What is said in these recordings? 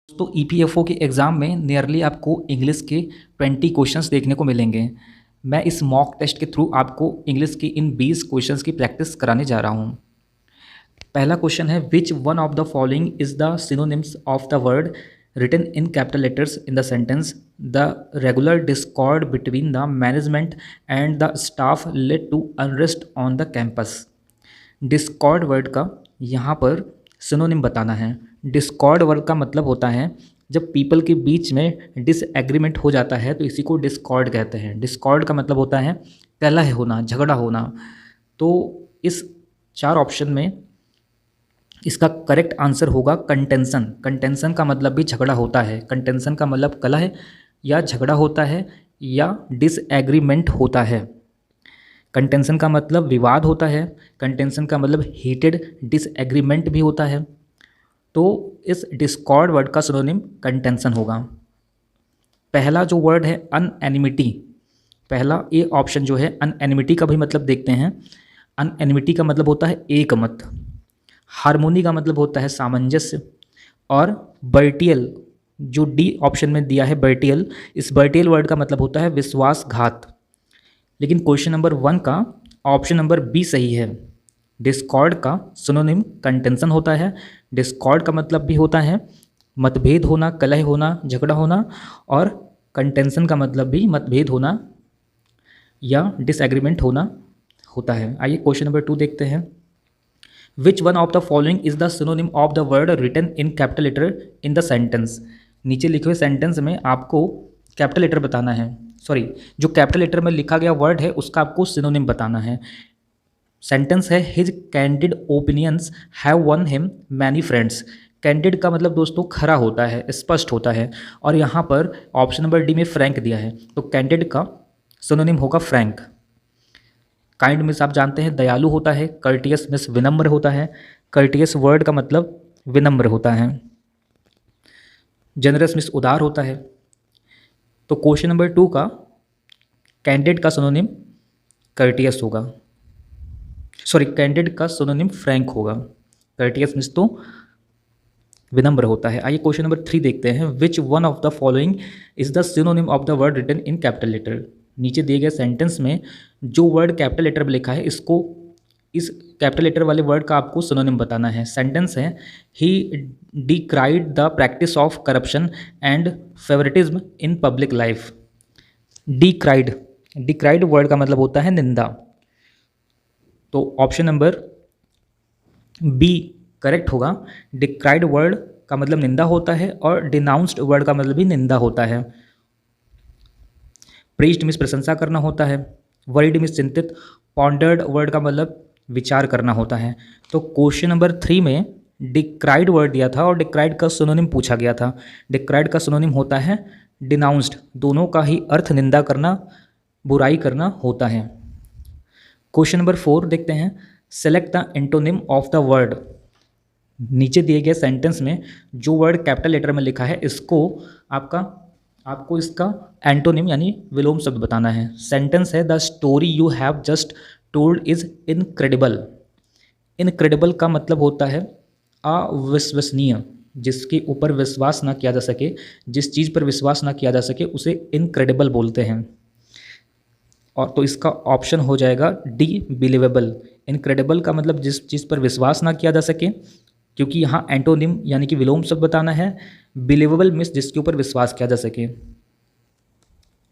दोस्तों ईपीएफओ के एग्ज़ाम में नियरली आपको इंग्लिश के 20 क्वेश्चंस देखने को मिलेंगे। मैं इस मॉक टेस्ट के थ्रू आपको इंग्लिश की इन 20 क्वेश्चंस की प्रैक्टिस कराने जा रहा हूँ। पहला क्वेश्चन है, which one of the following is the synonyms of the word written in capital letters in the sentence the regular discord between the management and the staff led to unrest on the campus. Discord word का यहाँ पर synonym बताना है। Discord word का मतलब होता है जब पीपल के बीच में डिसएग्रीमेंट हो जाता है तो इसी को डिस्कॉर्ड कहते हैं। डिस्कॉर्ड का मतलब होता है कलह होना, झगड़ा होना। तो इस 4 ऑप्शन में इसका करेक्ट आंसर होगा कंटेंशन। कंटेंशन का मतलब भी झगड़ा होता है। कंटेंशन का मतलब कलह या झगड़ा होता है या डिसएग्रीमेंट होता है। कंटेंशन का मतलब विवाद होता है। कंटेंशन का मतलब हीटेड डिसएग्रीमेंट भी होता है। तो इस डिस्कॉर्ड वर्ड का सिनोनिम कंटेंशन होगा। पहला जो वर्ड है अनएनिमिटी, पहला ए ऑप्शन जो है अनएनिमिटी का भी मतलब देखते हैं। अनएनिमिटी का मतलब होता है एक मत। हारमोनी का मतलब होता है सामंजस्य। और बर्टियल जो डी ऑप्शन में दिया है बर्टियल, इस बर्टियल वर्ड का मतलब होता है विश्वासघात। लेकिन क्वेश्चन नंबर 1 का ऑप्शन नंबर बी सही है। डिस्कॉर्ड का सिनोनिम कंटेंशन होता है। डिस्कॉर्ड का मतलब भी होता है मतभेद होना, कलह होना, झगड़ा होना। और कंटेंशन का मतलब भी मतभेद होना या डिसएग्रीमेंट होना होता है। आइए क्वेश्चन नंबर 2 देखते हैं। Which one of the following is the synonym of the word written in capital letter in the sentence. नीचे लिखे हुए सेंटेंस में आपको कैपिटल लेटर बताना है। सॉरी, जो कैपिटल लेटर में लिखा गया वर्ड है उसका आपको सिनोनिम बताना है। सेंटेंस है his candid opinions have one him many friends. Candid का मतलब दोस्तों खरा होता है, स्पष्ट होता है। और यहाँ पर ऑप्शन नंबर डी में फ्रैंक दिया है, तो कैंडिड का सिनोनिम होगा फ्रैंक। काइंड मीन्स आप जानते हैं दयालु होता है। कर्टियस मीन्स विनम्र होता है। कर्टियस वर्ड का मतलब विनम्र होता है। जनरस मीन्स उदार होता है। तो क्वेश्चन नंबर 2 का कैंडिड का सिनोनिम कर्टियस होगा। सॉरी, कैंडिड का सिनोनिम फ्रैंक होगा। कर्टियस मीन्स तो विनम्र होता है। आइए क्वेश्चन नंबर 3 देखते हैं। Which one of the following is the synonym of the word written in capital letter. नीचे दिए गए सेंटेंस में जो वर्ड कैपिटल लेटर में लिखा है इसको, इस कैपिटल लेटर वाले वर्ड का आपको सिनोनिम बताना है। सेंटेंस है he decried the practice of corruption and favouritism in public life. Decried, decried word का मतलब होता है निंदा। तो ऑप्शन नंबर बी करेक्ट होगा। डिक्राइड वर्ड का मतलब निंदा होता है और डिनाउंस्ड वर्ड का मतलब भी निंदा होता है। प्रेज्ड मीन्स प्रशंसा करना होता है। वरीड मीन्स चिंतित। पॉन्डर्ड वर्ड का मतलब विचार करना होता है। तो क्वेश्चन नंबर 3 में डिक्राइड वर्ड दिया था और डिक्राइड का सिनोनिम पूछा गया था। डिक्राइड का सिनोनिम होता है डिनाउंस्ड। दोनों का ही अर्थ निंदा करना, बुराई करना होता है। क्वेश्चन नंबर 4 देखते हैं। Select the antonym of the word. नीचे दिए गए सेंटेंस में जो वर्ड कैपिटल लेटर में लिखा है इसको आपको इसका एंटोनिम यानी विलोम शब्द बताना है। सेंटेंस है the story you have just told is incredible. Incredible का मतलब होता है अविश्वसनीय, जिसके ऊपर विश्वास ना किया जा सके, जिस चीज़ पर विश्वास ना किया जा सके उसे इनक्रेडिबल बोलते हैं। और तो इसका ऑप्शन हो जाएगा डी बिलीवेबल। इनक्रेडिबल का मतलब जिस चीज़ पर विश्वास ना किया जा सके, क्योंकि यहाँ एंटोनिम यानी कि विलोम शब्द बताना है। बिलीवेबल मीन्स जिसके ऊपर विश्वास किया जा सके।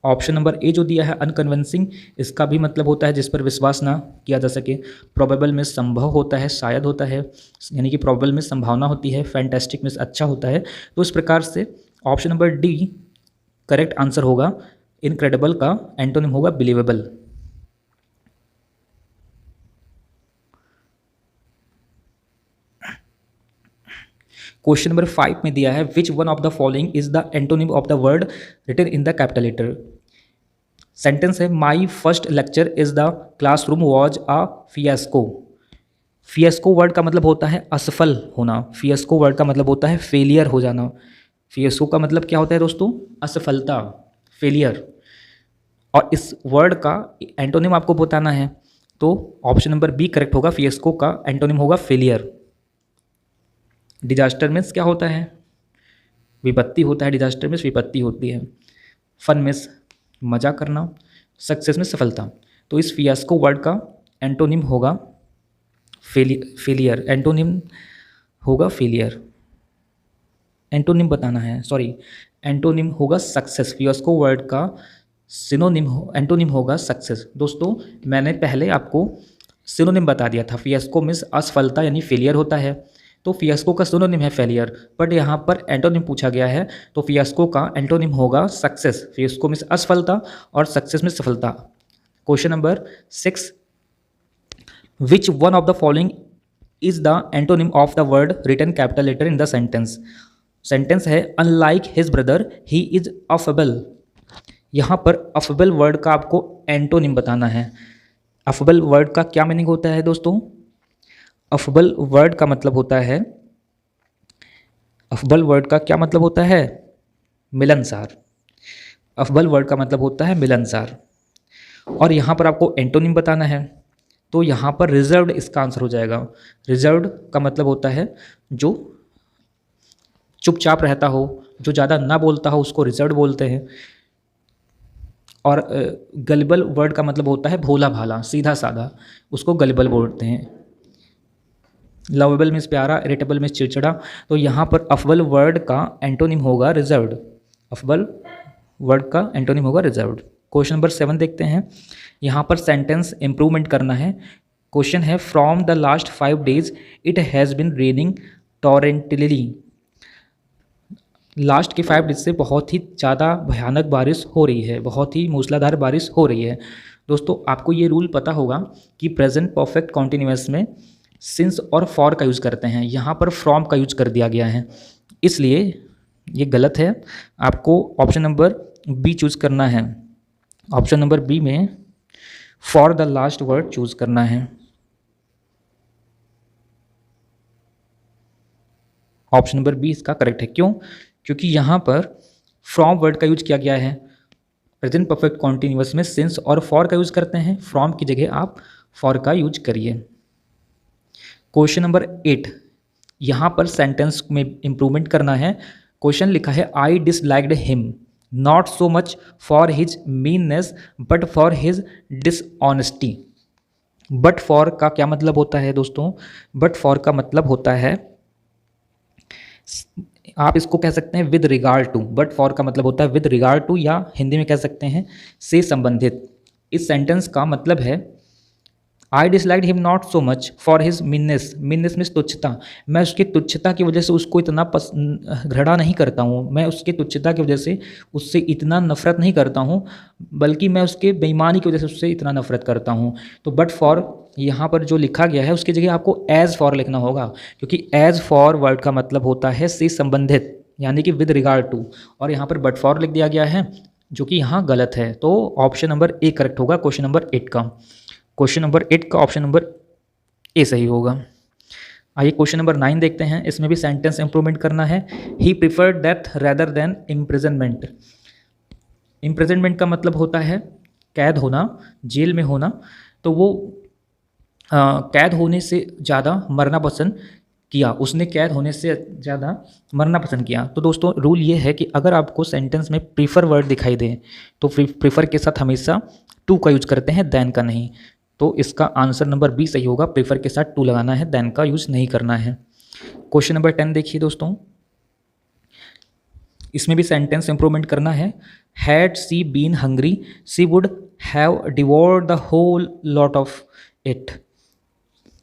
ऑप्शन नंबर ए जो दिया है अनकन्विंसिंग, इसका भी मतलब होता है जिस पर विश्वास ना किया जा सके। प्रोबेबल में संभव होता है, शायद होता है, यानी कि प्रोबेबल में संभावना होती है। फैंटास्टिक में अच्छा होता है। तो इस प्रकार से option number D correct answer होगा। इनक्रेडिबल का एंटोनिम होगा बिलीवेबल। क्वेश्चन नंबर 5 में दिया है which one of the following is the antonym of the word written in the capital letter. Sentence है my first lecture is the classroom was a fiasco. Fiasco word का मतलब होता है असफल होना। फियास्को वर्ड का मतलब होता है फेलियर हो जाना। फियास्को का मतलब क्या होता है दोस्तों? असफलता, फेलियर। और इस वर्ड का एंटोनिम आपको बताना है, तो ऑप्शन नंबर बी करेक्ट होगा। फियास्को का एंटोनिम होगा फेलियर। डिजास्टर मीन्स क्या होता है? विपत्ति होता है, डिजास्टर में विपत्ति होती है। फन में मजा करना, सक्सेस में सफलता। तो इस फियास्को वर्ड का एंटोनिम होगा फेलियर। एंटोनिम होगा फेलियर, एंटोनिम बताना है, सॉरी, एंटोनिम होगा सक्सेस। फियास्को वर्ड का सिनोनिम एंटोनिम होगा सक्सेस। दोस्तों मैंने पहले आपको सिनोनिम बता दिया था। फियास्को मीन्स असफलता यानी फेलियर होता है, तो फियास्को का सिनोनिम है फेलियर, बट यहाँ पर एंटोनिम पूछा गया है, तो फियास्को का एंटोनिम होगा सक्सेस। फियास्को मीन्स असफलता और सक्सेस में सफलता। Question number 6, which one of the following is the antonym of the word written capital letter in the sentence. Sentence है unlike his brother he is affable. यहाँ पर affable word का आपको antonym बताना है। अफेबल वर्ड का क्या meaning होता है दोस्तों? अफेबल वर्ड का मतलब होता है, अफेबल वर्ड का क्या मतलब होता है? मिलनसार। अफेबल वर्ड का मतलब होता है मिलनसार। और यहाँ पर आपको एंटोनिम बताना है, तो यहाँ पर रिजर्व्ड इसका आंसर हो जाएगा। रिजर्व्ड का मतलब होता है जो चुपचाप रहता हो, जो ज़्यादा ना बोलता हो, उसको रिजर्व्ड बोलते हैं। और गलिबल वर्ड का मतलब होता है भोला भाला, सीधा साधा, उसको गलिबल बोलते हैं। लवेबल मीन्स प्यारा, इरिटेबल मीन्स चिड़चिड़ा। तो यहाँ पर अफबल वर्ड का एंटोनिम होगा रिजर्व्ड। अफबल वर्ड का एंटोनिम होगा रिजर्व्ड। क्वेश्चन नंबर 7 देखते हैं। यहाँ पर सेंटेंस इंप्रूवमेंट करना है। क्वेश्चन है from the last 5 days it has been raining torrentially. Last के 5 days से बहुत ही ज़्यादा भयानक बारिश हो रही है, बहुत ही मूसलाधार बारिश हो रही है। दोस्तों आपको ये रूल पता होगा कि प्रेजेंट परफेक्ट कॉन्टिन्यूअस में सिंस और फॉर का यूज़ करते हैं, यहाँ पर फ्रॉम का यूज कर दिया गया है, इसलिए ये गलत है। आपको ऑप्शन नंबर बी चूज़ करना है। ऑप्शन नंबर बी में for the last word choose करना है। ऑप्शन नंबर बी इसका करेक्ट है। क्यों? क्योंकि यहाँ पर फ्रॉम वर्ड का यूज किया गया है। प्रेजेंट परफेक्ट कॉन्टिन्यूअस में सिंस और फॉर का यूज करते हैं, फ्रॉम की जगह आप फॉर का यूज करिए। क्वेश्चन नंबर 8, यहाँ पर सेंटेंस में इंप्रूवमेंट करना है। क्वेश्चन लिखा है I disliked him not so much for his meanness but for his dishonesty. But for का क्या मतलब होता है दोस्तों? बट फॉर का मतलब होता है, आप इसको कह सकते हैं with regard to. But for का मतलब होता है विद रिगार्ड टू, या हिंदी में कह सकते हैं से संबंधित। इस सेंटेंस का मतलब है I dislike him not so much for his meanness. Meanness means तुच्छता। मैं उसकी तुच्छता की वजह से उसको इतना घृणा नहीं करता हूँ, मैं उसके तुच्छता की वजह से उससे इतना नफरत नहीं करता हूँ, बल्कि मैं उसके बेईमानी की वजह से उससे इतना नफरत करता हूँ। तो बट फॉर यहाँ पर जो लिखा गया है उसकी जगह आपको एज फॉर लिखना होगा, क्योंकि एज फॉर वर्ड का मतलब होता है से संबंधित, यानी कि विद रिगार्ड टू, और यहाँ पर बट फॉर लिख दिया गया है जो कि यहाँ गलत है। तो ऑप्शन नंबर ए करेक्ट होगा क्वेश्चन नंबर 8 का। क्वेश्चन नंबर 8 का ऑप्शन नंबर ए सही होगा। आइए क्वेश्चन नंबर 9 देखते हैं। इसमें भी सेंटेंस इंप्रूवमेंट करना है। He preferred death rather than imprisonment. Imprisonment का मतलब होता है कैद होना, जेल में होना। तो वो कैद होने से ज़्यादा मरना पसंद किया, उसने कैद होने से ज़्यादा मरना पसंद किया। तो दोस्तों रूल ये है कि अगर आपको सेंटेंस में प्रीफर वर्ड दिखाई दे तो प्रीफर के साथ हमेशा टू का यूज करते हैं, देन का नहीं। तो इसका आंसर नंबर बी सही होगा। प्रीफर के साथ टू लगाना है, देन का यूज नहीं करना है। क्वेश्चन नंबर 10 देखिए दोस्तों। इसमें भी सेंटेंस इंप्रूवमेंट करना है। Had she been hungry she would have devoured the whole lot of it.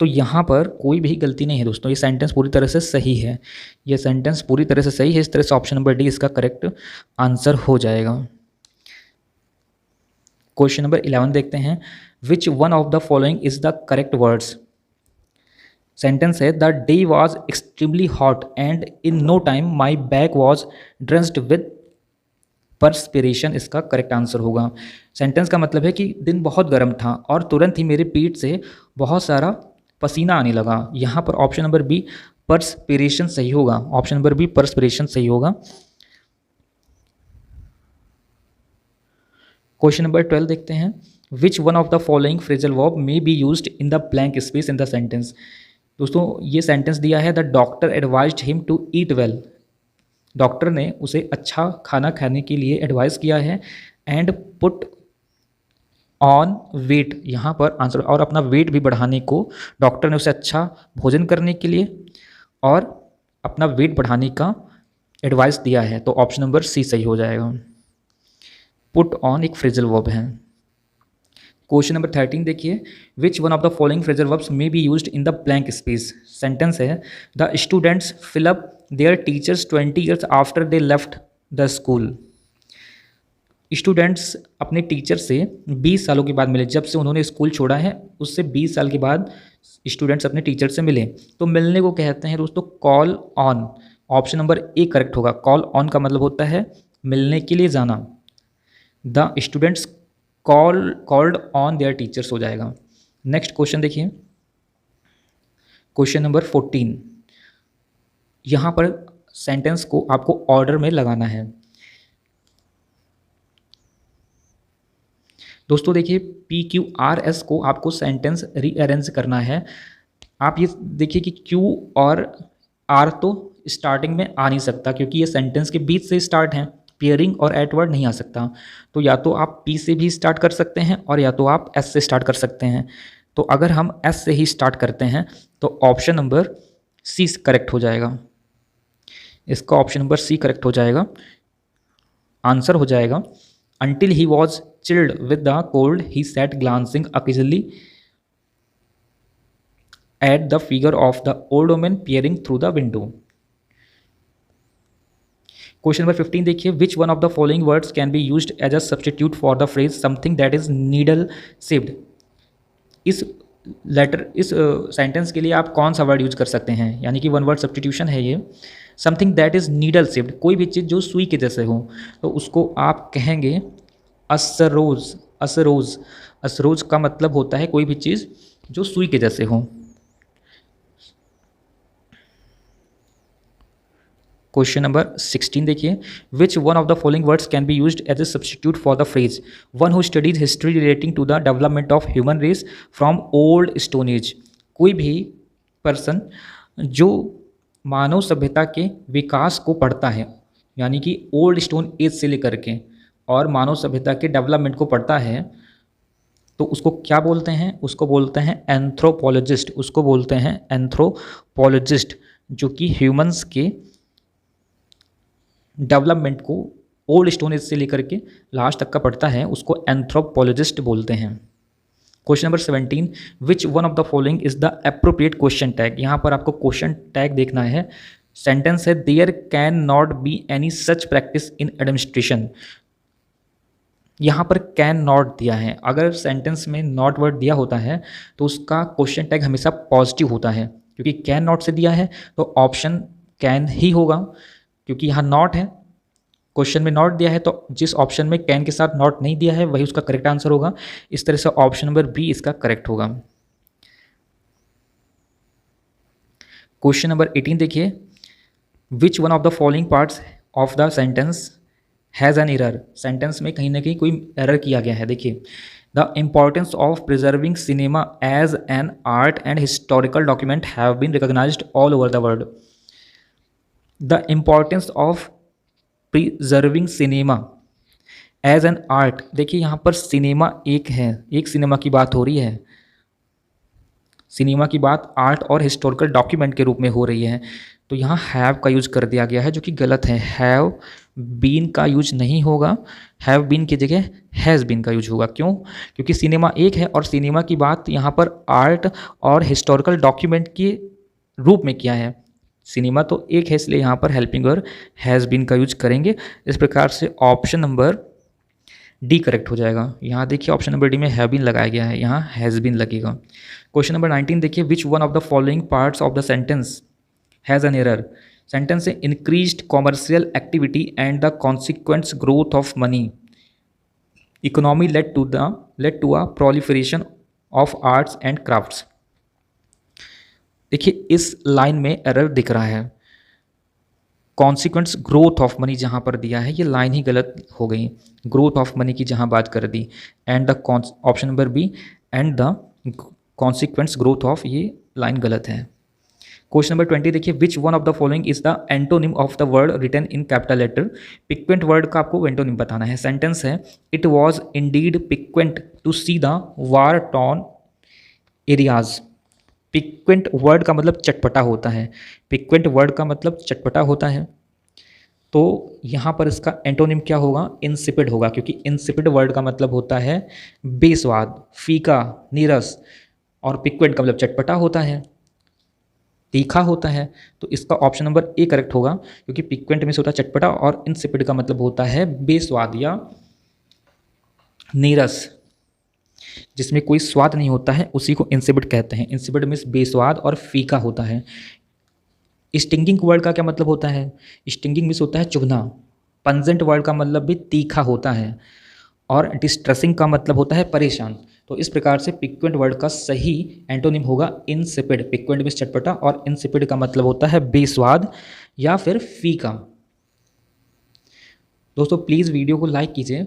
तो यहाँ पर कोई भी गलती नहीं है दोस्तों, ये सेंटेंस पूरी तरह से सही है। ये सेंटेंस पूरी तरह से सही है। इस तरह से ऑप्शन नंबर डी इसका करेक्ट आंसर हो जाएगा। क्वेश्चन नंबर 11 देखते हैं। Which one of the following is the correct words. Sentence है the day was extremely hot and in no time my back was drenched with perspiration. इसका correct answer होगा। Sentence का मतलब है कि दिन बहुत गर्म था और तुरंत ही मेरे पीठ से बहुत सारा पसीना आने लगा। यहाँ पर ऑप्शन नंबर बी परस्पिरेशन सही होगा। ऑप्शन नंबर बी परस्पिरेशन सही होगा। क्वेश्चन नंबर 12 देखते हैं। Which one of the following phrasal verb may be used in the blank space in the sentence. दोस्तों ये सेंटेंस दिया है the doctor advised him to eat well. Doctor ने उसे अच्छा खाना खाने के लिए एडवाइस किया है एंड पुट ऑन वेट, यहाँ पर आंसर, और अपना वेट भी बढ़ाने को डॉक्टर ने उसे अच्छा भोजन करने के लिए और अपना वेट बढ़ाने का एडवाइस दिया है। तो ऑप्शन नंबर सी सही हो जाएगा। पुट ऑन एक फ्रेजल वर्ब है। क्वेश्चन नंबर 13 देखिए, which one of the following phrasal verbs may be used in the blank space. Sentence है, the students fill up their teachers 20 years after they left the school. Students अपने teacher से 20 सालों के बाद मिले, जब से उन्होंने स्कूल छोड़ा है उससे 20 साल के बाद स्टूडेंट्स अपने टीचर से मिले। तो मिलने को कहते हैं दोस्तों call on. Option number A correct होगा। कॉल ऑन का मतलब होता है मिलने के लिए जाना। The students called on their teachers हो जाएगा। नेक्स्ट क्वेश्चन देखिए, क्वेश्चन नंबर 14। यहाँ पर सेंटेंस को आपको ऑर्डर में लगाना है। दोस्तों देखिए, PQRS को आपको सेंटेंस रीअरेंज करना है। आप ये देखिए कि Q और R तो स्टार्टिंग में आ नहीं सकता क्योंकि ये सेंटेंस के बीच से स्टार्ट हैं, पेयरिंग और एट वर्ड नहीं आ सकता। तो या तो आप P से भी स्टार्ट कर सकते हैं और या तो आप S से स्टार्ट कर सकते हैं। तो अगर हम S से ही स्टार्ट करते हैं तो ऑप्शन नंबर C करेक्ट हो जाएगा। इसका ऑप्शन नंबर C करेक्ट हो जाएगा। आंसर हो जाएगा, until he was chilled with the cold he sat glancing occasionally at the figure of the old woman peering through the window. Question number 15 देखिए, which one of the following words can be used as a substitute for the phrase something that is needle shaped. इस sentence के लिए आप कौन सा word use कर सकते हैं, यानी कि वन वर्ड सब्सटीट्यूशन है ये। Something that is needle shaped, कोई भी चीज़ जो सुई के जैसे हो, तो उसको आप कहेंगे असरोज। असरोज, असरोज का मतलब होता है कोई भी चीज़ जो सुई के जैसे हो। क्वेश्चन नंबर 16 देखिए, which one of the following words can be used as a substitute for the phrase one who studies history relating to the development of human race from old stone age. कोई भी person जो मानव सभ्यता के विकास को पढ़ता है, यानी कि ओल्ड स्टोन एज से लेकर के और मानव सभ्यता के डेवलपमेंट को पढ़ता है, तो उसको क्या बोलते हैं? उसको बोलते हैं एंथ्रोपोलॉजिस्ट। उसको बोलते हैं एंथ्रोपोलॉजिस्ट, जो कि ह्यूमंस के डेवलपमेंट को ओल्ड स्टोन एज से लेकर के लास्ट तक का पढ़ता है, उसको एंथ्रोपोलॉजिस्ट बोलते हैं। Question number 17, which one of the following is the appropriate question tag. यहाँ पर आपको क्वेश्चन टैग देखना है। सेंटेंस है, there can not be any such practice in administration. यहाँ पर कैन नॉट दिया है। अगर सेंटेंस में नॉट वर्ड दिया होता है तो उसका क्वेश्चन टैग हमेशा पॉजिटिव होता है, क्योंकि कैन नॉट से दिया है तो ऑप्शन कैन ही होगा, क्योंकि यहाँ नॉट है, क्वेश्चन में नॉट दिया है, तो जिस ऑप्शन में कैन के साथ नॉट नहीं दिया है वही उसका करेक्ट आंसर होगा। इस तरह से ऑप्शन नंबर बी इसका करेक्ट होगा। क्वेश्चन नंबर 18 देखिए, which one of the following parts of the sentence has an error. Sentence में कहीं ना कहीं कोई एरर किया गया है। देखिए, the importance of preserving cinema as an art and historical document have been recognised all over the world. The importance of preserving cinema as an art, देखिए यहाँ पर सिनेमा एक है, एक सिनेमा की बात हो रही है। सिनेमा की बात आर्ट और हिस्टोरिकल डॉक्यूमेंट के रूप में हो रही है, तो यहाँ हैव का यूज कर दिया गया है, जो कि गलत है। हैव बीन का यूज नहीं होगा, हैव बीन की जगह हैज़ बीन का यूज होगा। क्यों? क्योंकि सिनेमा एक है और सिनेमा की बात यहाँ पर आर्ट और हिस्टोरिकल डॉक्यूमेंट के रूप में किया है। सिनेमा तो एक है, इसलिए यहाँ पर हेल्पिंग और हैज़ बीन का यूज करेंगे। इस प्रकार से ऑप्शन नंबर डी करेक्ट हो जाएगा। यहाँ देखिए ऑप्शन नंबर डी में हैव बीन लगाया गया है, यहाँ हैज़ बीन लगेगा। क्वेश्चन नंबर 19 देखिए, which one of the following parts of the sentence has an error. Sentence है, increased commercial activity and the consequence growth of money economy led to a proliferation of arts and crafts. देखिए इस line में error दिख रहा है। Consequence growth of money जहाँ पर दिया है, ये लाइन ही गलत हो गई। ग्रोथ ऑफ मनी की जहाँ बात कर दी, and the option number B and the consequence growth of, ये लाइन गलत है। क्वेश्चन नंबर 20 देखिए, which one of the following is the antonym of the word written in capital letter. Piquant word का आपको एंटोनिम बताना है। Sentence है, it was indeed piquant to see the war torn areas. Piquant word का मतलब चटपटा होता है। पिक्वेंट वर्ड का मतलब चटपटा होता है, तो यहाँ पर इसका एंटोनिम क्या होगा? इंसिपिड होगा, क्योंकि इंसिपिड वर्ड का मतलब होता है बेस्वाद, फीका, नीरस, और पिक्वेंट का मतलब चटपटा होता है, तीखा होता है। तो इसका ऑप्शन नंबर ए करेक्ट होगा, क्योंकि पिक्वेंट में से होता है चटपटा और इंसिपिड का मतलब होता है बेस्वाद या नीरस, जिसमें कोई स्वाद नहीं होता है, उसी को इंसिपिड कहते हैं। इंसिपिड मीन्स बेस्वाद और फीका होता है। स्टिंगिंग वर्ड का क्या मतलब होता है? स्टिंगिंग मीन्स होता है चुभना। पंजेंट वर्ड का मतलब भी तीखा होता है, और डिस्ट्रेसिंग का मतलब होता है परेशान। तो इस प्रकार से पिक्वेंट वर्ड का सही एंटोनिम होगा इंसिपिड। पिक्वेंट मीन्स चटपटा और इंसिपिड का मतलब होता है बेस्वाद या फिर फीका। दोस्तों प्लीज़ वीडियो को लाइक कीजिए।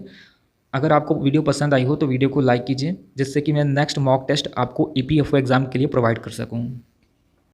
अगर आपको वीडियो पसंद आई हो तो वीडियो को लाइक कीजिए, जिससे कि मैं नेक्स्ट मॉक टेस्ट आपको EPFO एग्ज़ाम के लिए प्रोवाइड कर सकूँ।